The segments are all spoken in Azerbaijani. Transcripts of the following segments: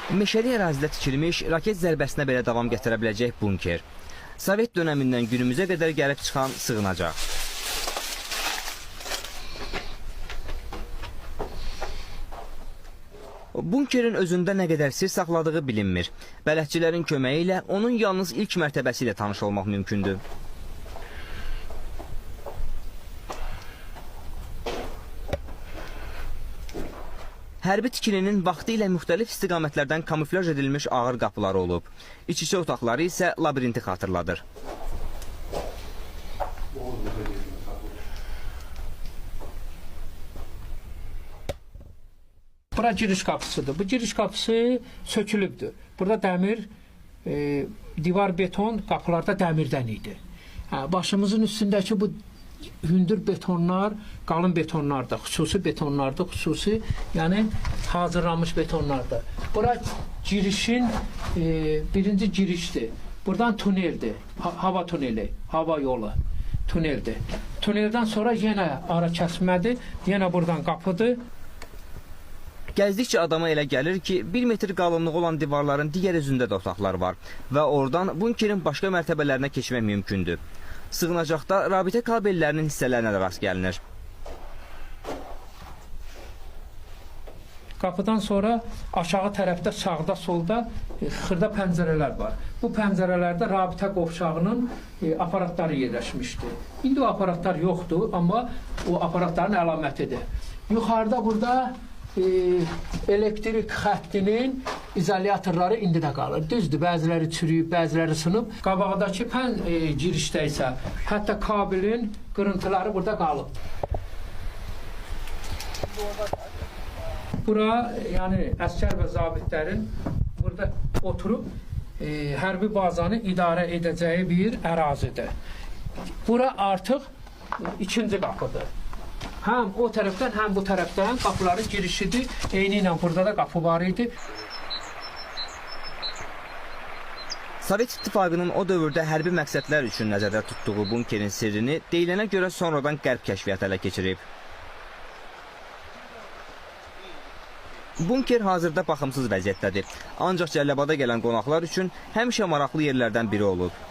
Meşəli ərazidə tikilmiş, raket zərbəsinə belə davam gətirə biləcək bunker. Sovet dönəmindən günümüzə qədər gəlib çıxan sığınacaq. Bunkerin özündə nə qədər sir saxladığı bilinmir. Bələdçilərin köməyi ilə onun yalnız ilk mərtəbəsi ilə tanış olmaq mümkündür. Hərbi tikilinin vaxtı ilə müxtəlif istiqamətlərdən kamuflaj edilmiş ağır qapıları olub. İç-içə otaqları isə labirinti xatırladır. Bura giriş qapısıdır. Bu giriş qapısı sökülübdür. Burada dəmir, divar beton, qapılarda dəmirdən idi. Başımızın üstündəki bu hündür betonlar, qalın betonlardır, xüsusi betonlardır, xüsusi, yəni hazırlanmış betonlardır. Bura girişin birinci girişdir. Buradan tuneldir, hava tuneli, hava yolu tuneldir. Tuneldən sonra yenə ara kəsmədir, yenə buradan qapıdır. Gəzdikcə adama elə gəlir ki, 1 metr qalınlığı olan divarların digər üzündə də otaqlar var və oradan bunkerin başqa mərtəbələrinə keçmək mümkündür. Sığınacaqda rabitə kabellərinin hissələrinə də rast gəlinir. Qapıdan sonra aşağı tərəfdə, sağda, solda xırda pəncərələr var. Bu pəncərələrdə rabitə qovşağının aparatları yerləşmişdir. İndi o aparatlar yoxdur, amma o aparatların əlamətidir. Yuxarıda burada elektrik xəttinin izolyatorları indi də qalır. Düzdür, bəziləri çürüyüb, bəziləri sınıb. Qabaqdakı girişdə isə hətta kabelin qırıntıları burada qalıb. Bura, yəni əskər və zabitlərin burada oturub hərbi bazanı idarə edəcəyi bir ərazidir. Bura artıq ikinci qapıdır. Həm o tərəfdən, həm bu tərəfdən qapıların girişidir. Eyni ilə burada da qapı var idi. Sovet İttifaqının o dövrdə hərbi məqsədlər üçün nəzərdə tutduğu bunkerin sirrini deyilənə görə sonradan qərb kəşfiyyatı ələ keçirib. Bunker hazırda baxımsız vəziyyətdədir. Ancaq Cəlilabada gələn qonaqlar üçün həmişə maraqlı yerlərdən biri olub.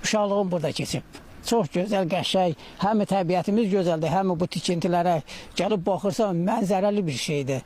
Uşaqlığım burada keçib. Çox gözəl, qəşəng, həm təbiətimiz gözəldir, həm bu tikintilərə gəlib baxırsan, mənzərəli bir şeydir.